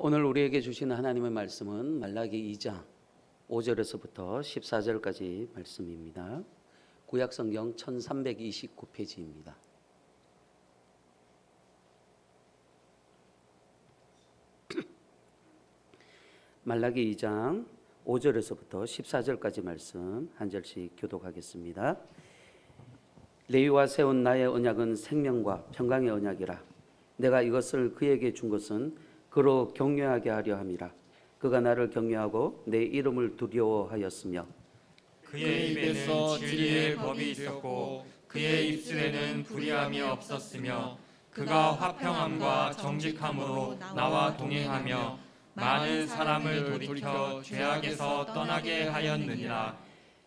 오늘 우리에게 주신 하나님의 말씀은 말라기 2장 5절에서부터 14절까지 말씀입니다. 구약성경 1329페이지입니다. 말라기 2장 5절에서부터 14절까지 말씀 한 절씩 교독하겠습니다. 레위와 세운 나의 언약은 생명과 평강의 언약이라. 내가 이것을 그에게 준 것은 그로 경외하게 하려 함이라. 그가 나를 경외하고 내 이름을 두려워하였으며 그의 입에서 진리의 법이 있었고 그의 입술에는 불의함이 없었으며 그가 화평함과 정직함으로 나와 동행하며 많은 사람을 돌이켜 죄악에서 떠나게 하였느니라.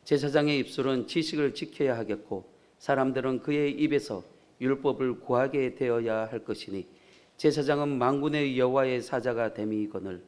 제사장의 입술은 지식을 지켜야 하겠고 사람들은 그의 입에서 율법을 구하게 되어야 할 것이니 제사장은 만군의 여호와의 사자가 됨이거늘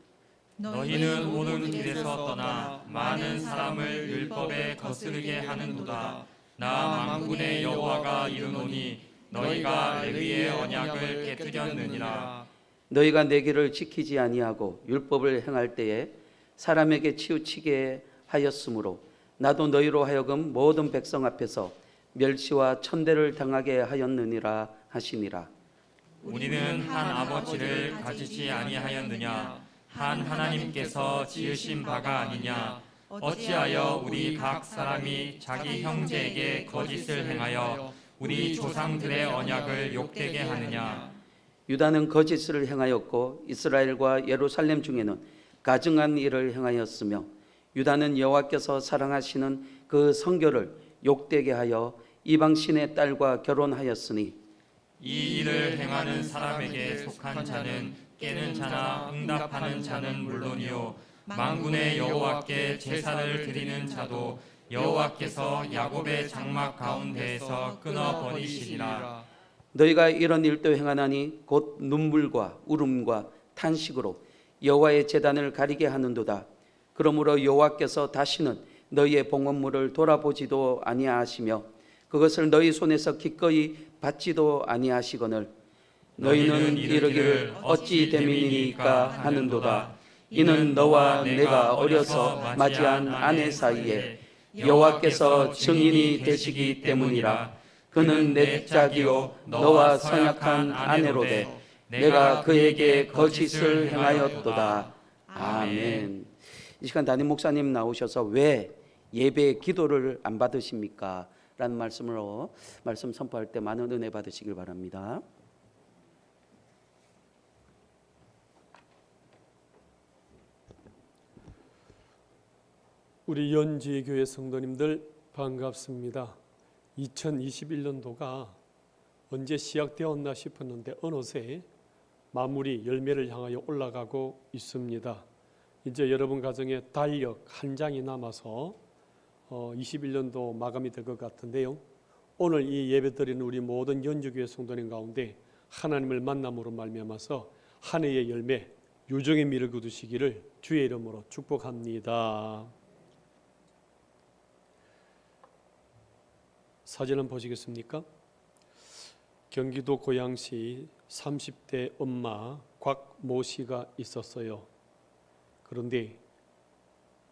너희는 옳은 길에서 떠나 많은 사람을 율법에 거스르게 하는도다. 나 만군의 여호와가 이르노니 너희가 레위의 언약을 깨뜨렸느니라. 너희가 내 길을 지키지 아니하고 율법을 행할 때에 사람에게 치우치게 하였으므로 나도 너희로 하여금 모든 백성 앞에서 멸시와 천대를 당하게 하였느니라 하시니라. 우리는 한 아버지를 가지지 아니하였느냐? 한 하나님께서 지으신 바가 아니냐? 어찌하여 우리 각 사람이 자기 형제에게 거짓을 행하여 우리 조상들의 언약을 욕되게 하느냐? 유다는 거짓을 행하였고 이스라엘과 예루살렘 중에는 가증한 일을 행하였으며 유다는 여호와께서 사랑하시는 그 성결을 욕되게 하여 이방신의 딸과 결혼하였으니 이 일을 행하는 사람에게 속한 자는 깨는 자나 응답하는 자는 물론이요 만군의 여호와께 제사를 드리는 자도 여호와께서 야곱의 장막 가운데에서 끊어버리시리라. 너희가 이런 일도 행하나니 곧 눈물과 울음과 탄식으로 여호와의 제단을 가리게 하는도다. 그러므로 여호와께서 다시는 너희의 봉헌물을 돌아보지도 아니하시며 그것을 너희 손에서 기꺼이 받지도 아니하시거늘 너희는 이르기를 어찌 됨이니까 하는도다. 이는 너와 내가 어려서 맞이한 아내 사이에 여호와께서 증인이 되시기 때문이라. 그는 내 짝이요 너와 선약한 아내로되 내가 그에게 거짓을 행하였도다. 아멘. 이 시간 담임 목사님 나오셔서 왜 예배 기도를 안 받으십니까? 라는 말씀으로 말씀 선포할 때 많은 은혜 받으시길 바랍니다. 우리 연지교회 성도님들 반갑습니다. 2021년도가 언제 시작되었나 싶었는데 어느새 마무리 열매를 향하여 올라가고 있습니다. 이제 여러분 가정에 달력 한 장이 남아서 21년도 마감이 될 것 같은데요. 오늘 이 예배드리는 우리 모든 연주교회 성도님 가운데 하나님을 만남으로 말미암아서 한 해의 열매 유종의 미를 거두시기를 주의 이름으로 축복합니다. 사진 한번 보시겠습니까? 경기도 고양시 30대 엄마 곽모 씨가 있었어요. 그런데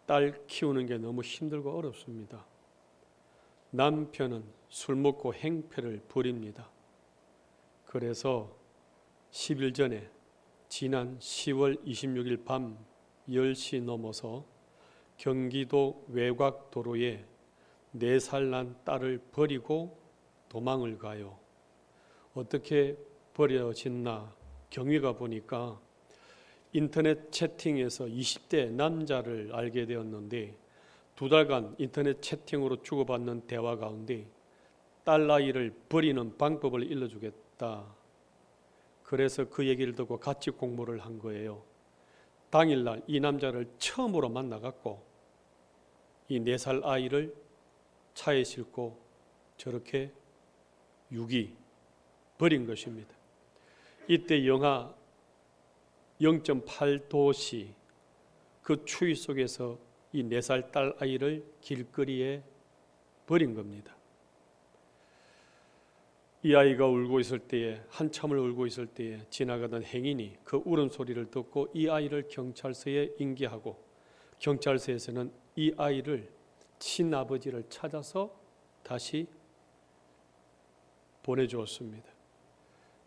딸 키우는 게 너무 힘들고 어렵습니다. 남편은 술 먹고 행패를 부립니다. 그래서 10일 전에 지난 10월 26일 밤 10시 넘어서 경기도 외곽도로에 4살 난 딸을 버리고 도망을 가요. 어떻게 버려졌나 경위가 보니까 인터넷 채팅에서 20대 남자를 알게 되었는데 2달간 인터넷 채팅으로 주고받는 대화 가운데 딸 아이를 버리는 방법을 일러주겠다. 그래서 그 얘기를 듣고 같이 공모를 한 거예요. 당일날 이 남자를 처음으로 만나갖고 이 4살 아이를 차에 싣고 저렇게 유기 버린 것입니다. 이때 영하 0.8도씨 그 추위 속에서 이 4살 딸 아이를 길거리에 버린 겁니다. 이 아이가 울고 있을 때에, 한참을 울고 있을 때에 지나가던 행인이 그 울음소리를 듣고 이 아이를 경찰서에 인계하고, 경찰서에서는 이 아이를 친아버지를 찾아서 다시 보내주었습니다.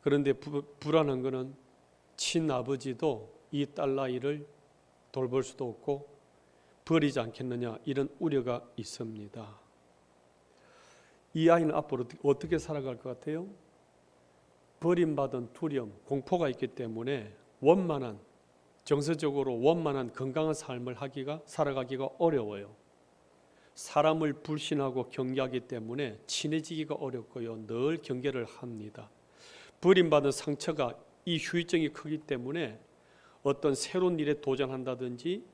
그런데 불안한 것은 친아버지도 이 딸아이를 돌볼 수도 없고 버리지 않겠느냐, 이런 우려가 있습니다. 이 아이는 앞으로 어떻게 살아갈 것 같아요? 버림받은 두려움, 공포가 있기 때문에 원만한, 정서적으로 원만한 건강한 삶을 살아가기가 어려워요. 사람을 불신하고 경계하기 때문에 친해지기가 어렵고요, 늘 경계를 합니다. 버림받은 상처가, 이 후유증이 크기 때문에 어떤 새로운 일에 도전한다든지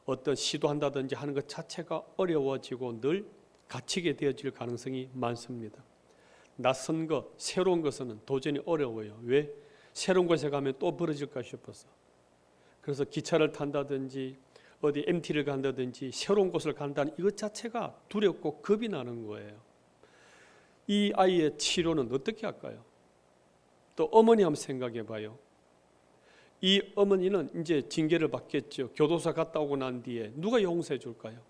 어떤 시도한다든지 하는 것 자체가 어려워지고 늘 갇히게 되어질 가능성이 많습니다. 낯선 것, 새로운 것은 도전이 어려워요. 왜? 새로운 곳에 가면 또 벌어질까 싶어서. 그래서 기차를 탄다든지 어디 MT를 간다든지 새로운 곳을 간다는 이것 자체가 두렵고 겁이 나는 거예요. 이 아이의 치료는 어떻게 할까요? 또 어머니 한번 생각해 봐요. 이 어머니는 이제 징계를 받겠죠. 교도소 갔다 오고 난 뒤에 누가 용서해 줄까요?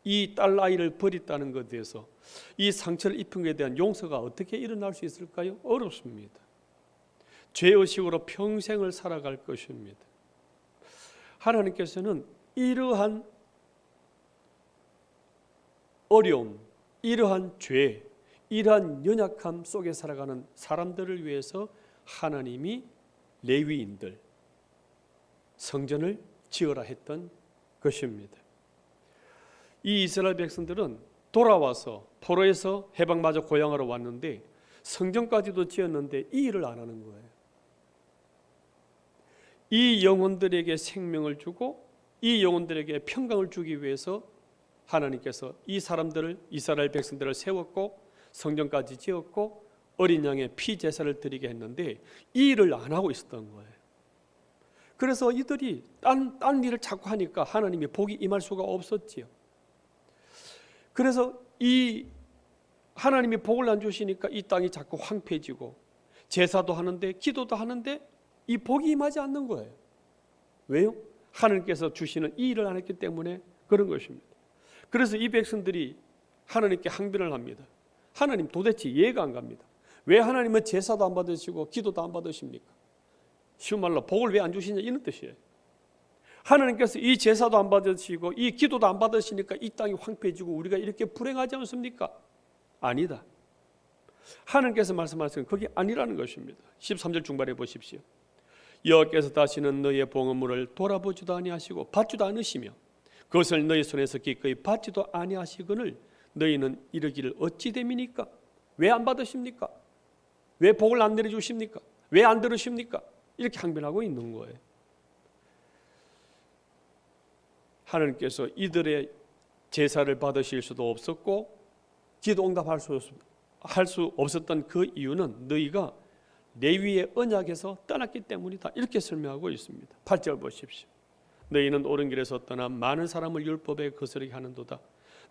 이 딸 아이를 버렸다는 것에 대해서, 이 상처를 입은 것에 대한 용서가 어떻게 일어날 수 있을까요? 어렵습니다. 죄의식으로 평생을 살아갈 것입니다. 하나님께서는 이러한 어려움, 이러한 죄, 이러한 연약함 속에 살아가는 사람들을 위해서 하나님이 레위인들, 성전을 지으라 했던 것입니다. 이 이스라엘 백성들은 돌아와서 포로에서 해방마저 고향으로 왔는데 성전까지도 지었는데 이 일을 안 하는 거예요. 이 영혼들에게 생명을 주고 이 영혼들에게 평강을 주기 위해서 하나님께서 이 사람들을, 이스라엘 백성들을 세웠고 성전까지 지었고 어린 양의 피 제사를 드리게 했는데 이 일을 안 하고 있었던 거예요. 그래서 이들이 딴 일을 자꾸 하니까 하나님이 복이 임할 수가 없었지요. 그래서 이 하나님이 복을 안 주시니까 이 땅이 자꾸 황폐해지고 제사도 하는데 기도도 하는데 이 복이 임하지 않는 거예요. 왜요? 하나님께서 주시는 이 일을 안 했기 때문에 그런 것입니다. 그래서 이 백성들이 하나님께 항변을 합니다. 하나님 도대체 이해가 안 갑니다. 왜 하나님은 제사도 안 받으시고 기도도 안 받으십니까? 쉬운 말로 복을 왜 안 주시냐, 이런 뜻이에요. 하나님께서 이 제사도 안 받으시고 이 기도도 안 받으시니까 이 땅이 황폐해지고 우리가 이렇게 불행하지 않습니까? 아니다. 하나님께서 말씀하시는 그게 아니라는 것입니다. 13절 중반에 보십시오. 여호와께서 다시는 너희의 봉헌물을 돌아보지도 아니하시고 받지도 않으시며 그것을 너희 손에서 기꺼이 받지도 아니하시거늘 너희는 이르기를 어찌 됨이니까? 왜 안 받으십니까? 왜 복을 안 내려주십니까? 왜 안 들으십니까? 이렇게 항변하고 있는 거예요. 하나님께서 이들의 제사를 받으실 수도 없었고 기도 응답할 수 없었던 그 이유는 너희가 레위의 언약에서 떠났기 때문이다, 이렇게 설명하고 있습니다. 8절 보십시오. 너희는 옳은 길에서 떠나 많은 사람을 율법에 거스르게 하는도다.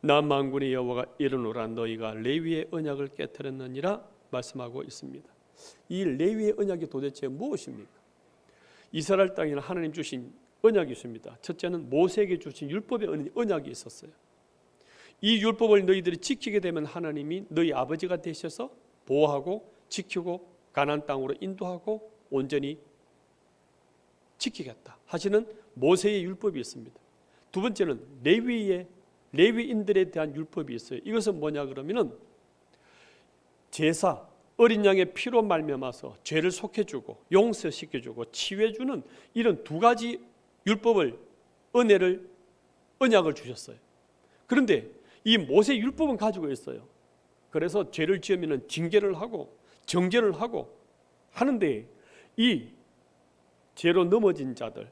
나 만군의 여호와가 이르노라 너희가 레위의 언약을 깨뜨렸느니라 말씀하고 있습니다. 이 레위의 언약이 도대체 무엇입니까? 이스라엘 땅에는 하나님 주신 언약이 있습니다. 첫째는 모세에게 주신 율법의 언약이 있었어요. 이 율법을 너희들이 지키게 되면 하나님이 너희 아버지가 되셔서 보호하고 지키고 가나안 땅으로 인도하고 온전히 지키겠다 하시는 모세의 율법이 있습니다. 두 번째는 레위인들에 대한 율법이 있어요. 이것은 뭐냐 그러면은 제사, 어린 양의 피로 말미암아서 죄를 속해주고 용서시켜주고 치유해주는 이런 두 가지 율법을, 언약을 주셨어요. 그런데 이 모세 율법은 가지고 있어요. 그래서 죄를 지으면 징계를 하고 정죄를 하고 하는데 이 죄로 넘어진 자들,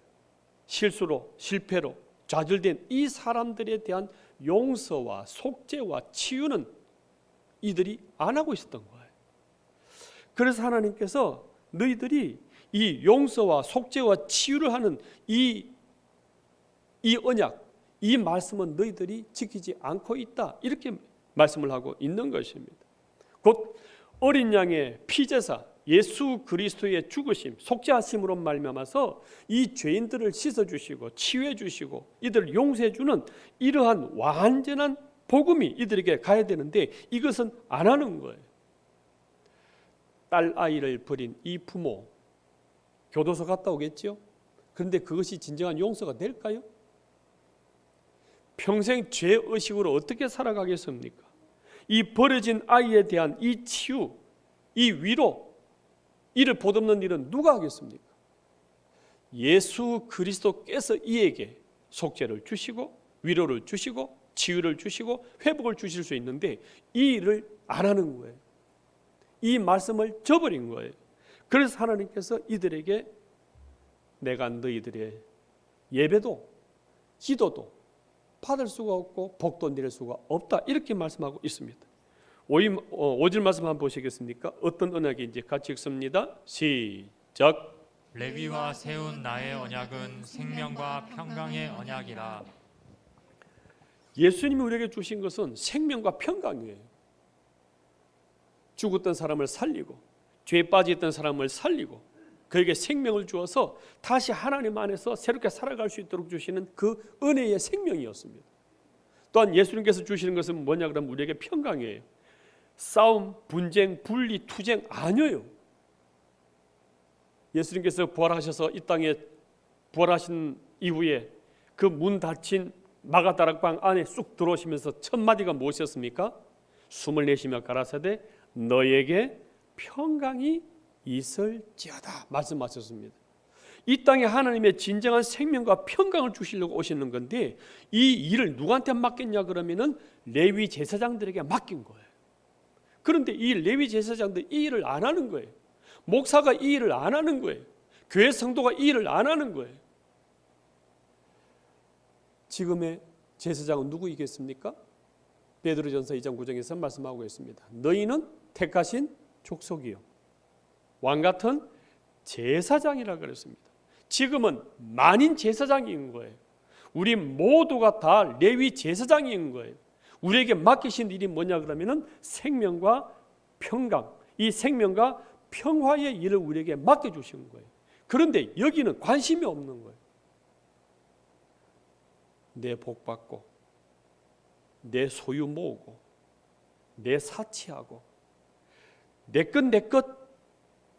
실수로 실패로 좌절된 이 사람들에 대한 용서와 속죄와 치유는 이들이 안 하고 있었던 거예요. 그래서 하나님께서 너희들이 이 용서와 속죄와 치유를 하는 이 언약, 이 말씀은 너희들이 지키지 않고 있다, 이렇게 말씀을 하고 있는 것입니다. 곧 어린 양의 피제사 예수 그리스도의 죽으심, 속죄하심으로 말미암아서 이 죄인들을 씻어주시고 치유해주시고 이들을 용서해주는 이러한 완전한 복음이 이들에게 가야 되는데 이것은 안 하는 거예요. 딸 아이를 버린 이 부모 교도소 갔다 오겠죠? 그런데 그것이 진정한 용서가 될까요? 평생 죄의식으로 어떻게 살아가겠습니까? 이 버려진 아이에 대한 이 치유, 이 위로, 이를 보듬는 일은 누가 하겠습니까? 예수 그리스도께서 이에게 속죄를 주시고 위로를 주시고 치유를 주시고 회복을 주실 수 있는데 이 일을 안 하는 거예요. 이 말씀을 저버린 거예요. 그래서 하나님께서 이들에게 내가 너희들의 예배도 기도도 받을 수가 없고 복도 내릴 수가 없다 이렇게 말씀하고 있습니다. 5절 말씀 한번 보시겠습니까? 어떤 언약인지 같이 읽습니다. 시작. 레위와 세운 나의 언약은 생명과 평강의 언약이라. 예수님이 우리에게 주신 것은 생명과 평강이에요. 죽었던 사람을 살리고 죄에 빠져있던 사람을 살리고 그에게 생명을 주어서 다시 하나님 안에서 새롭게 살아갈 수 있도록 주시는 그 은혜의 생명이었습니다. 또한 예수님께서 주시는 것은 뭐냐 그러면 우리에게 평강이에요. 싸움, 분쟁, 분리, 투쟁 아니에요. 예수님께서 부활하셔서 이 땅에 부활하신 이후에 그 문 닫힌 마가다락방 안에 쑥 들어오시면서 첫 마디가 무엇이었습니까? 숨을 내쉬며 가라사대 너에게 평강이 있을지어다 말씀하셨습니다. 이 땅에 하나님의 진정한 생명과 평강을 주시려고 오시는 건데 이 일을 누구한테 맡겼냐 그러면은 레위 제사장들에게 맡긴 거예요. 그런데 이 레위 제사장들 이 일을 안 하는 거예요. 목사가 이 일을 안 하는 거예요. 교회 성도가 이 일을 안 하는 거예요. 지금의 제사장은 누구이겠습니까? 베드로전서 2장 9절에서 말씀하고 있습니다. 너희는 택하신 족속이요 왕같은 제사장이라 그랬습니다. 지금은 만인 제사장인 거예요. 우리 모두가 다 레위 제사장인 거예요. 우리에게 맡기신 일이 뭐냐 그러면은 생명과 평강, 이 생명과 평화의 일을 우리에게 맡겨주신 거예요. 그런데 여기는 관심이 없는 거예요. 내 복 받고 내 소유 모으고 내 사치하고 내 것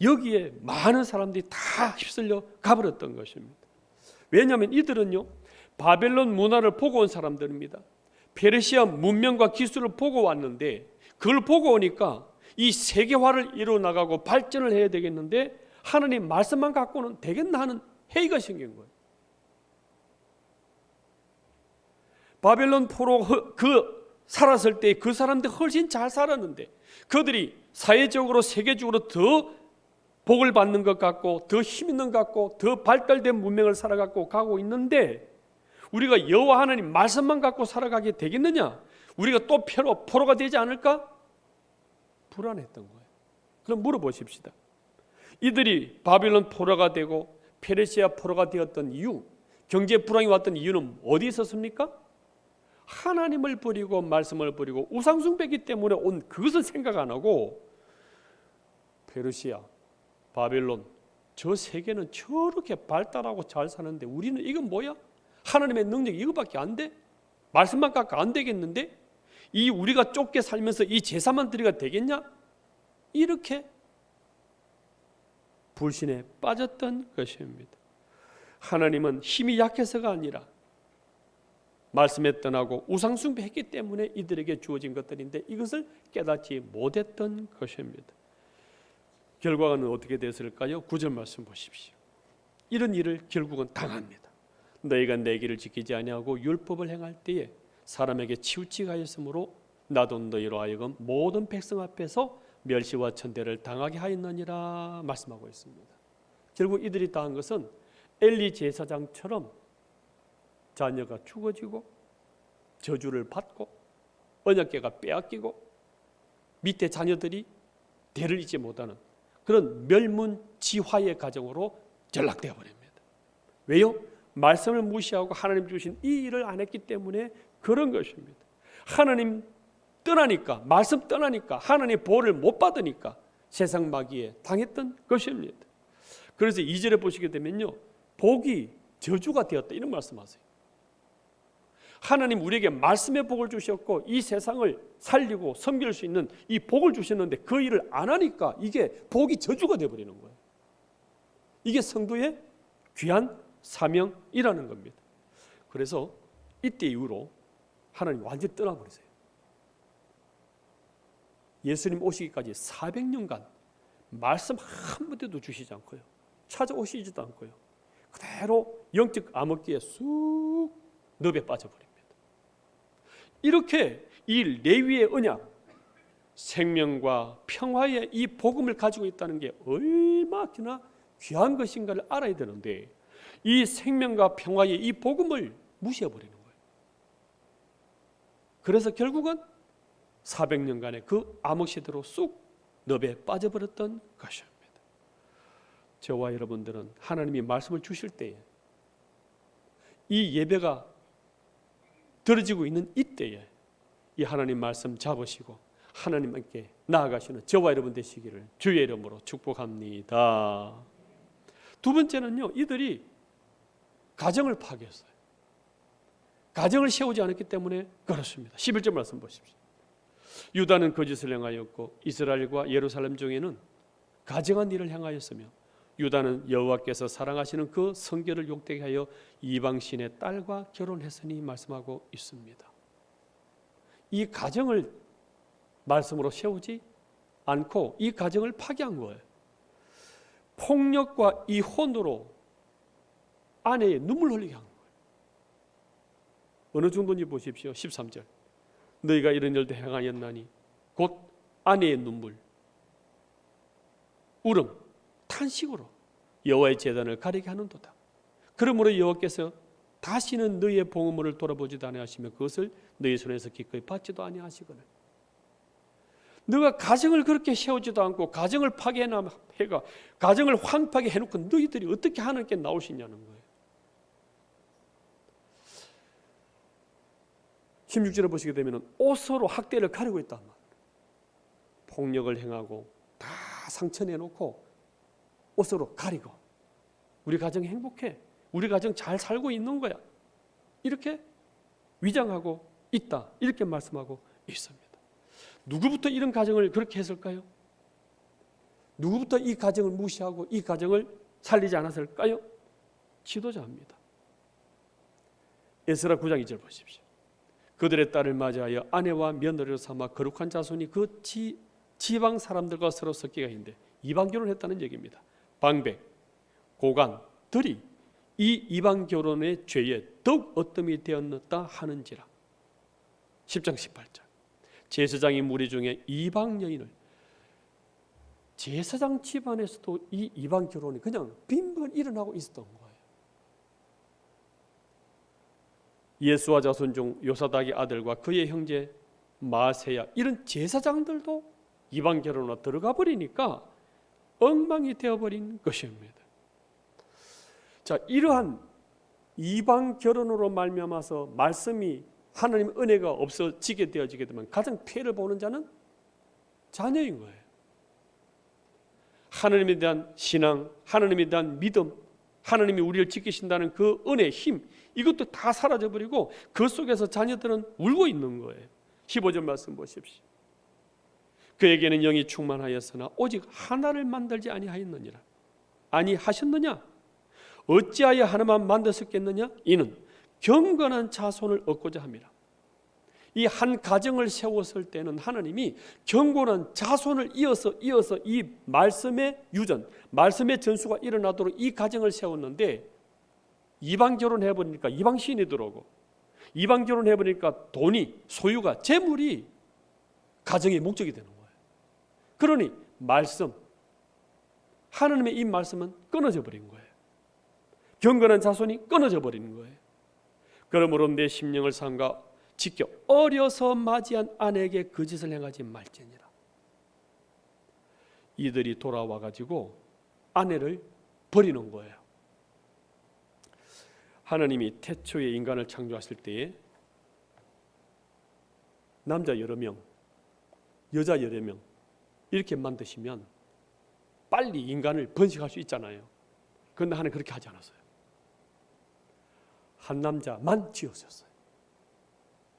여기에 많은 사람들이 다 휩쓸려 가버렸던 것입니다. 왜냐하면 이들은요 바벨론 문화를 보고 온 사람들입니다. 페르시아 문명과 기술을 보고 왔는데 그걸 보고 오니까 이 세계화를 이루어 나가고 발전을 해야 되겠는데 하나님 말씀만 갖고는 되겠나 하는 회의가 생긴 거예요. 바벨론 포로 살았을 때 그 사람들 훨씬 잘 살았는데 그들이 사회적으로 세계적으로 더 복을 받는 것 같고 더 힘 있는 것 같고 더 발달된 문명을 살아가고 가고 있는데 우리가 여호와 하나님 말씀만 갖고 살아가게 되겠느냐? 우리가 또 포로가 되지 않을까? 불안했던 거예요. 그럼 물어보십시다. 이들이 바벨론 포로가 되고 페르시아 포로가 되었던 이유, 경제 불황이 왔던 이유는 어디 있었습니까? 하나님을 버리고 말씀을 버리고 우상 숭배기 때문에 온 그것을 생각 안 하고 페르시아, 바벨론 저 세계는 저렇게 발달하고 잘 사는데 우리는 이건 뭐야? 하나님의 능력이 이거밖에 안 돼? 말씀만 갖고 안 되겠는데? 이 우리가 좁게 살면서 이 제사만 드리가 되겠냐? 이렇게 불신에 빠졌던 것입니다. 하나님은 힘이 약해서가 아니라 말씀에 떠나고 우상숭배했기 때문에 이들에게 주어진 것들인데 이것을 깨닫지 못했던 것입니다. 결과는 어떻게 됐을까요? 9절 말씀 보십시오. 이런 일을 결국은 당합니다. 너희가 내 길을 지키지 아니하고 율법을 행할 때에 사람에게 치우치가였으므로 나도 너희로 하여금 모든 백성 앞에서 멸시와 천대를 당하게 하였느니라 말씀하고 있습니다. 결국 이들이 당한 것은 엘리 제사장처럼 자녀가 죽어지고 저주를 받고 언약궤가 빼앗기고 밑에 자녀들이 대를 잇지 못하는 그런 멸문지화의 가정으로 전락되어 버립니다. 왜요? 말씀을 무시하고 하나님 주신 이 일을 안 했기 때문에 그런 것입니다. 하나님 떠나니까, 말씀 떠나니까, 하나님의 보호를 못 받으니까 세상 마귀에 당했던 것입니다. 그래서 2절에 보시게 되면요, 복이 저주가 되었다 이런 말씀하세요. 하나님 우리에게 말씀의 복을 주셨고 이 세상을 살리고 섬길 수 있는 이 복을 주셨는데 그 일을 안 하니까 이게 복이 저주가 되어버리는 거예요. 이게 성도의 귀한 사명이라는 겁니다. 그래서 이때 이후로 하나님 완전히 떠나버리세요. 예수님 오시기까지 400년간 말씀 한 무대도 주시지 않고요, 찾아오시지도 않고요, 그대로 영적 암흑기에 쑥 늪에 빠져버립니다. 이렇게 이 레위의 언약, 생명과 평화의 이 복음을 가지고 있다는 게 얼마나 귀한 것인가를 알아야 되는데 이 생명과 평화의 이 복음을 무시해버리는 거예요. 그래서 결국은 400년간의 그 암흑시대로 쑥 늪에 빠져버렸던 것입니다. 저와 여러분들은 하나님이 말씀을 주실 때에 이 예배가 들어지고 있는 이때에 이 하나님 말씀 잡으시고 하나님께 나아가시는 저와 여러분 되시기를 주의 이름으로 축복합니다. 두 번째는요, 이들이 가정을 파괴했어요. 가정을 세우지 않았기 때문에 그렇습니다. 11절 말씀 보십시오. 유다는 거짓을 행하였고 이스라엘과 예루살렘 중에는 가증한 일을 행하였으며 유다는 여호와께서 사랑하시는 그 성결을 욕되게 하여 이방신의 딸과 결혼했으니 말씀하고 있습니다. 이 가정을 말씀으로 세우지 않고 이 가정을 파괴한 거예요. 폭력과 이혼으로 아내의 눈물 흘리게 한 거예요. 어느 정도인지 보십시오. 13절. 너희가 이런 일도 행하였나니 곧 아내의 눈물, 울음, 탄식으로 여호와의 제단을 가리게 하는도다. 그러므로 여호와께서 다시는 너희의 봉헌물을 돌아보지도 아니하시며 그것을 너희 손에서 기꺼이 받지도 아니하시거늘. 너가 가정을 그렇게 세우지도 않고 가정을 파괴해가 가정을 황폐하게 해놓고 너희들이 어떻게 하나님께 나오시냐는 거예요. 16절을 보시게 되면 옷으로 학대를 가리고 있단 말이에요. 폭력을 행하고 다 상처내놓고 옷으로 가리고 우리 가정이 행복해, 우리 가정 잘 살고 있는 거야, 이렇게 위장하고 있다, 이렇게 말씀하고 있습니다. 누구부터 이런 가정을 그렇게 했을까요? 누구부터 이 가정을 무시하고 이 가정을 살리지 않았을까요? 지도자입니다. 에스라 9장 2절 보십시오. 그들의 딸을 맞이하여 아내와 며느리로 삼아 거룩한 자손이 그 지방 사람들과 서로 섞이가 있는데 이방 결혼했다는 얘기입니다. 방백, 고간, 들이 이 이방 결혼의 죄에 더욱 어뜸이 되었다 하는지라. 10장 18절. 제사장이 무리 중에 이방 여인을, 제사장 집안에서도 이 이방 결혼이 그냥 빈번 일어나고 있었던 거예요. 예수와 자손 중 요사닥의 아들과 그의 형제 마세야, 이런 제사장들도 이방 결혼으로 들어가 버리니까 엉망이 되어버린 것입니다. 자, 이러한 이방 결혼으로 말미암아서 말씀이 하나님 은혜가 없어지게 되어지게 되면 가장 피해를 보는 자는 자녀인 거예요. 하나님에 대한 신앙, 하나님에 대한 믿음, 하나님이 우리를 지키신다는 그 은혜의 힘, 이것도 다 사라져버리고 그 속에서 자녀들은 울고 있는 거예요. 15절 말씀 보십시오. 그에게는 영이 충만하였으나 오직 하나를 만들지 아니하였느니라. 아니하셨느냐? 어찌하여 하나만 만드셨겠느냐? 이는 경건한 자손을 얻고자 함이라. 이 한 가정을 세웠을 때는 하나님이 경건한 자손을 이어서 이 말씀의 유전, 말씀의 전수가 일어나도록 이 가정을 세웠는데 이방 결혼해버리니까 이방 신이 들어오고 이방 결혼해버리니까 돈이, 소유가, 재물이 가정의 목적이 되는 거예요. 그러니 말씀, 하나님의 이 말씀은 끊어져 버린 거예요. 경건한 자손이 끊어져 버리는 거예요. 그러므로 내 심령을 삼가 지켜 어려서 맞이한 아내에게 거짓을 행하지 말지니라. 이들이 돌아와 가지고 아내를 버리는 거예요. 하나님이 태초에 인간을 창조하실 때에 남자 여러 명, 여자 여러 명 이렇게 만드시면 빨리 인간을 번식할 수 있잖아요. 그런데 하나님 그렇게 하지 않았어요. 한 남자만 지으셨어요.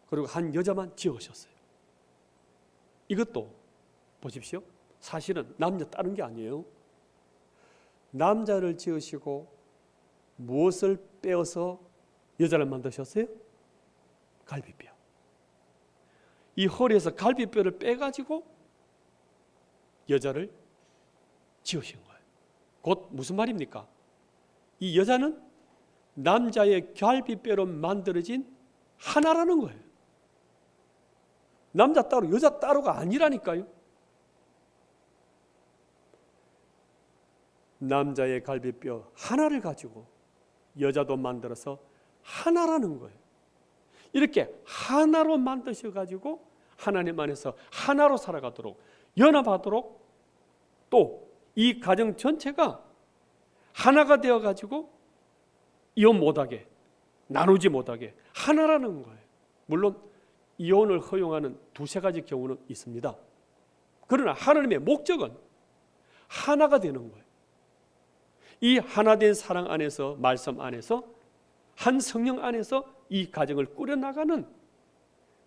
그리고 한 여자만 지으셨어요. 이것도 보십시오. 사실은 남녀 다른 게 아니에요. 남자를 지으시고 무엇을 빼어서 여자를 만드셨어요? 갈비뼈. 이 허리에서 갈비뼈를 빼가지고 여자를 지으신 거예요. 곧 무슨 말입니까? 이 여자는 남자의 갈비뼈로 만들어진 하나라는 거예요. 남자 따로 여자 따로가 아니라니까요. 남자의 갈비뼈 하나를 가지고 여자도 만들어서 하나라는 거예요. 이렇게 하나로 만드셔가지고 하나님 안에서 하나로 살아가도록 연합하도록 또 이 가정 전체가 하나가 되어가지고 이혼 못하게 나누지 못하게 하나라는 거예요. 물론 이혼을 허용하는 두세 가지 경우는 있습니다. 그러나 하나님의 목적은 하나가 되는 거예요. 이 하나된 사랑 안에서 말씀 안에서 한 성령 안에서 이 가정을 꾸려나가는,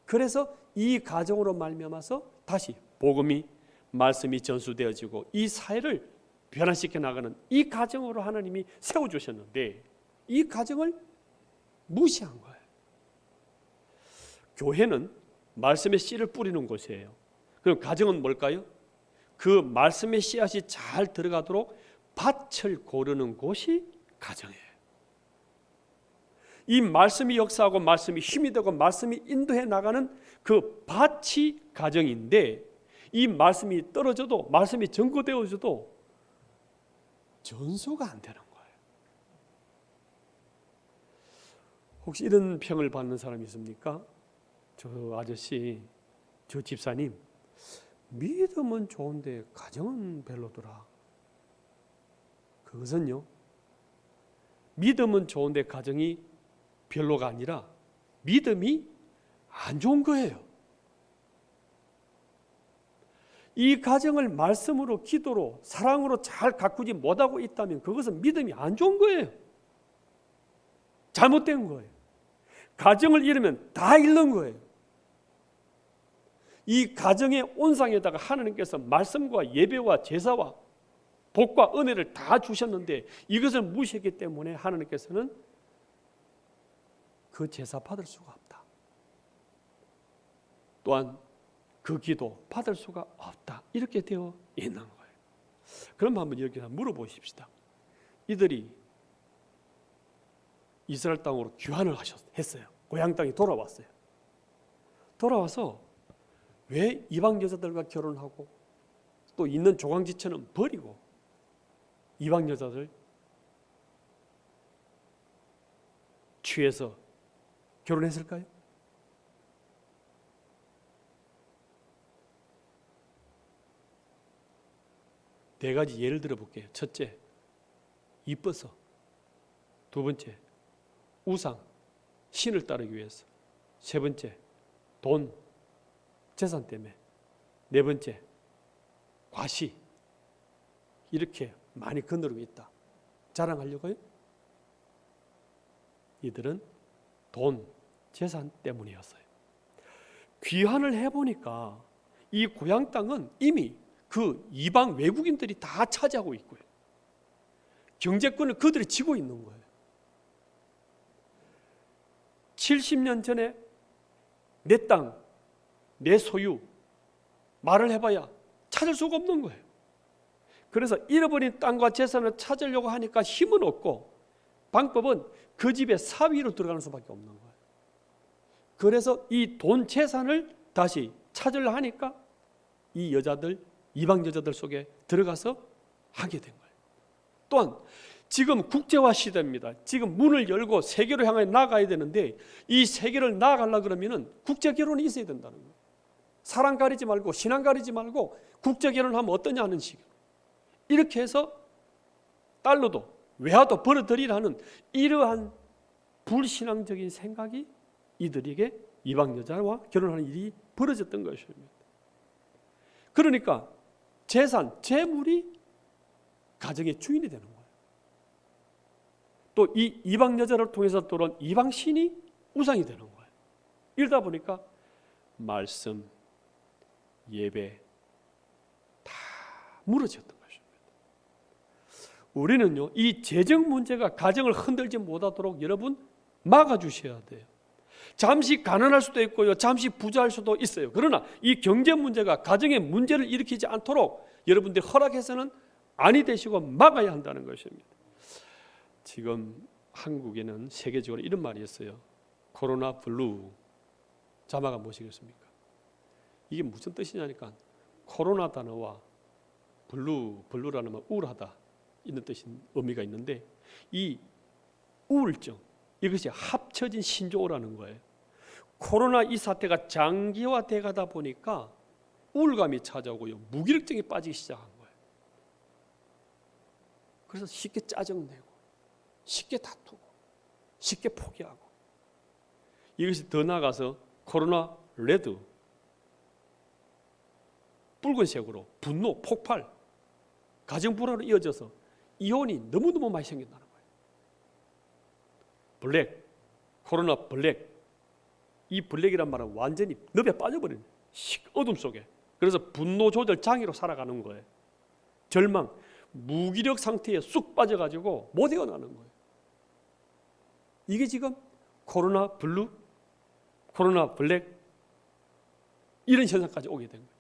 그래서 이 가정으로 말미암아서 다시 복음이 말씀이 전수되어지고 이 사회를 변화시켜 나가는 이 가정으로 하나님이 세워주셨는데 이 가정을 무시한 거예요. 교회는 말씀의 씨를 뿌리는 곳이에요. 그럼 가정은 뭘까요? 그 말씀의 씨앗이 잘 들어가도록 밭을 고르는 곳이 가정이에요. 이 말씀이 역사하고 말씀이 힘이 되고 말씀이 인도해 나가는 그 밭이 가정인데 이 말씀이 떨어져도 말씀이 전거되어져도 전수가 안 되는 거예요. 혹시 이런 평을 받는 사람이 있습니까? 저 아저씨, 저 집사님 믿음은 좋은데 가정은 별로더라. 그것은요, 믿음은 좋은데 가정이 별로가 아니라 믿음이 안 좋은 거예요. 이 가정을 말씀으로 기도로 사랑으로 잘 가꾸지 못하고 있다면 그것은 믿음이 안 좋은 거예요. 잘못된 거예요. 가정을 잃으면 다 잃는 거예요. 이 가정의 온상에다가 하나님께서 말씀과 예배와 제사와 복과 은혜를 다 주셨는데 이것을 무시했기 때문에 하나님께서는 그 제사 받을 수가 없다. 또한 그 기도 받을 수가 없다. 이렇게 되어 있는 거예요. 그럼 한번 이렇게 물어보십시다. 이들이 이스라엘 땅으로 귀환을 했어요. 고향 땅에 돌아왔어요. 돌아와서 왜 이방 여자들과 결혼하고 또 있는 조강지처는 버리고 이방 여자들 취해서 결혼했을까요? 네 가지 예를 들어 볼게요. 첫째, 이뻐서. 두 번째, 우상, 신을 따르기 위해서. 세 번째, 돈, 재산 때문에. 네 번째, 과시. 이렇게 많이 거느리고 있다. 자랑하려고요? 이들은 돈, 재산 때문이었어요. 귀환을 해보니까 이 고향 땅은 이미 그 이방 외국인들이 다 차지하고 있고요. 경제권을 그들이 쥐고 있는 거예요. 70년 전에 내 땅, 내 소유 말을 해봐야 찾을 수가 없는 거예요. 그래서 잃어버린 땅과 재산을 찾으려고 하니까 힘은 없고 방법은 그 집의 사위로 들어가는 수밖에 없는 거예요. 그래서 이 돈 재산을 다시 찾으려 하니까 이 여자들, 이방 여자들 속에 들어가서 하게 된 거예요. 또한 지금 국제화 시대입니다. 지금 문을 열고 세계로 향해 나아가야 되는데 이 세계를 나아가려고 그러면 국제 결혼이 있어야 된다는 거예요. 사랑 가리지 말고 신앙 가리지 말고 국제 결혼하면 어떠냐 하는 식으로 이렇게 해서 달러도 외화도 벌어들이라는 이러한 불신앙적인 생각이 이들에게 이방 여자와 결혼하는 일이 벌어졌던 것입니다. 그러니까 재산, 재물이 가정의 주인이 되는 거예요. 또 이 이방 여자를 통해서 들어온 이방 신이 우상이 되는 거예요. 이러다 보니까 말씀, 예배 다 무너졌던 것입니다. 우리는요, 이 재정 문제가 가정을 흔들지 못하도록 여러분 막아주셔야 돼요. 잠시 가난할 수도 있고요, 잠시 부자할 수도 있어요. 그러나 이 경제 문제가 가정의 문제를 일으키지 않도록 여러분들이 허락해서는 아니 되시고 막아야 한다는 것입니다. 지금 한국에는 세계적으로 이런 말이 있어요. 코로나 블루. 자막은 무엇이겠습니까? 이게 무슨 뜻이냐니까 코로나 단어와 블루라는 말 우울하다 이런 뜻인 의미가 있는데 이 우울증 이것이 합쳐진 신조어라는 거예요. 코로나 이 사태가 장기화돼 가다 보니까 우울감이 찾아오고요, 무기력증에 빠지기 시작한 거예요. 그래서 쉽게 짜증내고 쉽게 다투고 쉽게 포기하고, 이것이 더 나아가서 코로나 레드 붉은색으로 분노, 폭발, 가정 불화로 이어져서 이혼이 너무너무 많이 생긴다는 거예요. 블랙, 코로나 블랙. 이 블랙이란 말은 완전히 늪에 빠져버린 어둠 속에. 그래서 분노 조절 장애로 살아가는 거예요. 절망, 무기력 상태에 쑥 빠져가지고 못 헤어나는 거예요. 이게 지금 코로나 블루, 코로나 블랙 이런 현상까지 오게 된 거예요.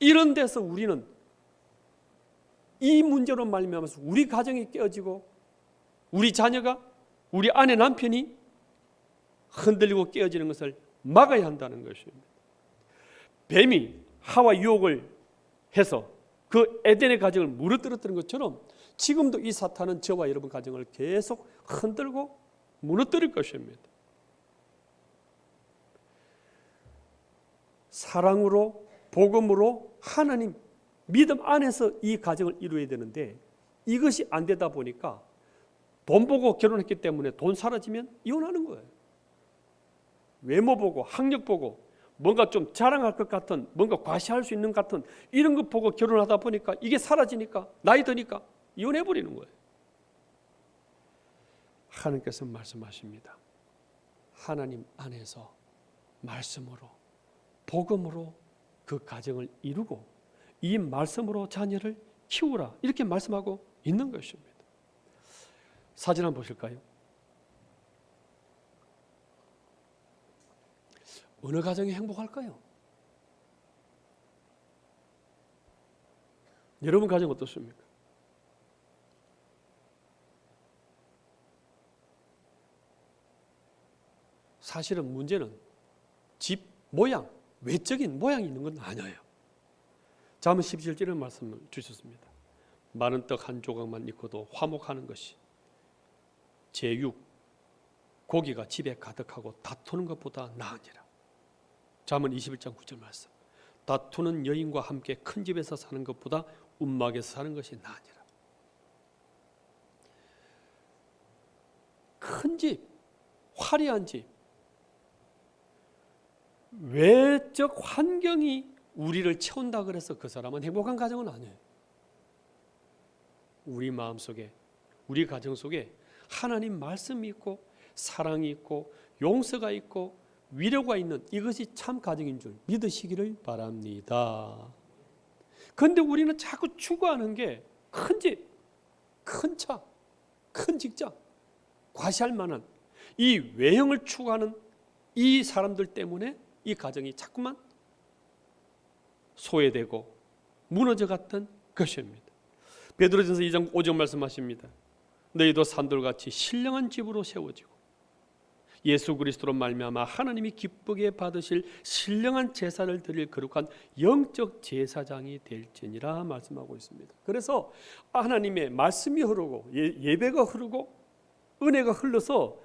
이런 데서 우리는 이 문제로 말미암아서 우리 가정이 깨어지고 우리 자녀가, 우리 아내 남편이 흔들리고 깨어지는 것을 막아야 한다는 것입니다. 뱀이 하와 유혹을 해서 그 에덴의 가정을 무너뜨렸던 것처럼 지금도 이 사탄은 저와 여러분 가정을 계속 흔들고 무너뜨릴 것입니다. 사랑으로, 복음으로, 하나님 믿음 안에서 이 가정을 이루어야 되는데 이것이 안 되다 보니까 돈 보고 결혼했기 때문에 돈 사라지면 이혼하는 거예요. 외모 보고 학력 보고 뭔가 좀 자랑할 것 같은, 뭔가 과시할 수 있는 것 같은 이런 것 보고 결혼하다 보니까 이게 사라지니까 나이 드니까 이혼해버리는 거예요. 하나님께서 말씀하십니다. 하나님 안에서 말씀으로, 복음으로 그 가정을 이루고 이 말씀으로 자녀를 키우라, 이렇게 말씀하고 있는 것입니다. 사진 한번 보실까요? 어느 가정이 행복할까요? 여러분 가정 어떻습니까? 사실은 문제는 집 모양, 외적인 모양이 있는 건 아니에요. 잠언 17절에 말씀을 주셨습니다. 마른 떡 한 조각만 있고도 화목하는 것이 제육, 고기가 집에 가득하고 다투는 것보다 나으니라. 잠언 21장 9절 말씀. 다투는 여인과 함께 큰 집에서 사는 것보다 움막에서 사는 것이 나으니라. 큰 집, 화려한 집, 외적 환경이 우리를 채운다 그래서 그 사람은 행복한 가정은 아니에요. 우리 마음속에, 우리 가정 속에 하나님 말씀이 있고 사랑이 있고 용서가 있고 위로가 있는 이것이 참 가정인 줄 믿으시기를 바랍니다. 그런데 우리는 자꾸 추구하는 게 큰 집, 큰 차, 큰 직장, 과시할 만한 이 외형을 추구하는 이 사람들 때문에 이 가정이 자꾸만 소외되고 무너져갔던 것입니다. 베드로전서 2장 5절 말씀하십니다. 너희도 산돌같이 신령한 집으로 세워지고 예수 그리스도로 말미암아 하나님이 기쁘게 받으실 신령한 제사를 드릴 거룩한 영적 제사장이 될지니라 말씀하고 있습니다. 그래서 하나님의 말씀이 흐르고 예배가 흐르고 은혜가 흘러서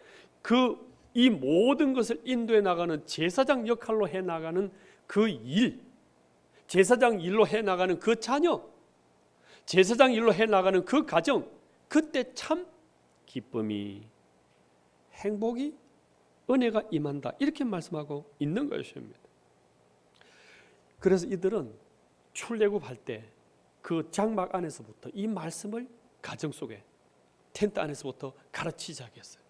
이 모든 것을 인도해 나가는 제사장 역할로 해 나가는 그 일, 제사장 일로 해 나가는 그 자녀, 제사장 일로 해 나가는 그 가정, 그때 참 기쁨이, 행복이, 은혜가 임한다, 이렇게 말씀하고 있는 것입니다. 그래서 이들은 출애굽할 때 그 장막 안에서부터 이 말씀을 가정 속에 텐트 안에서부터 가르치기 시작했어요.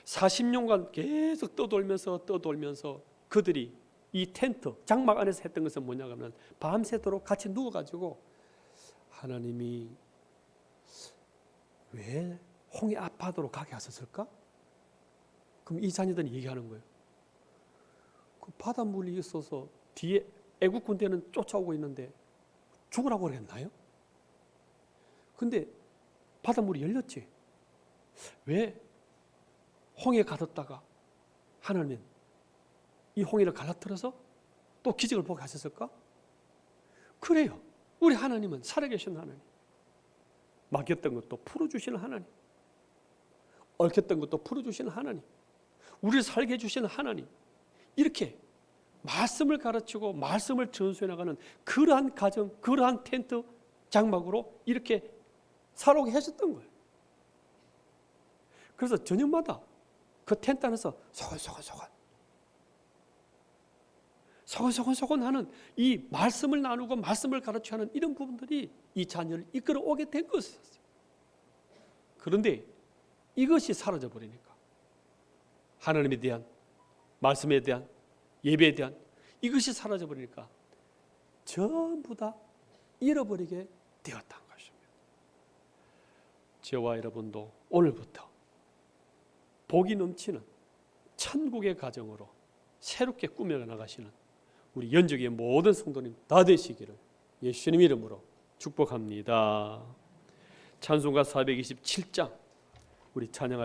40년간 계속 떠돌면서 그들이 이 텐트 장막 안에서 했던 것은 뭐냐 하면 밤새도록 같이 누워가지고 하나님이 왜 홍해 앞바다로 가게 하셨을까? 그럼 이 자녀들이 얘기하는 거예요. 그 바닷물이 있어서 뒤에 애국 군대는 쫓아오고 있는데 죽으라고 그랬나요? 근데 바닷물이 열렸지. 왜 홍해에 가뒀다가 하나님은 이 홍해를 갈라뜨려서 또 기적을 보게 하셨을까? 그래요. 우리 하나님은 살아계신 하나님. 막혔던 것도 풀어주시는 하나님. 얽혔던 것도 풀어주시는 하나님. 우리를 살게 해주시는 하나님. 이렇게 말씀을 가르치고 말씀을 전수해 나가는 그러한 가정, 그러한 텐트 장막으로 이렇게 살아오게 하셨던 거예요. 그래서 저녁마다 그 텐트 안에서 소곤소곤 하는 이 말씀을 나누고 말씀을 가르치는 이런 부분들이 이 자녀를 이끌어 오게 된 것이었어요. 그런데 이것이 사라져 버리니까 하나님에 대한 말씀에 대한 예배에 대한 이것이 사라져 버리니까 전부 다 잃어버리게 되었다는 것입니다. 저와 여러분도 오늘부터 복이 넘치는 천국의 가정으로 새롭게 꾸며 나가시는 우리 연적의 모든 성도님 다 되시기를 예수님 이름으로 축복합니다. 찬송가 427장 우리 찬양하시겠습니다.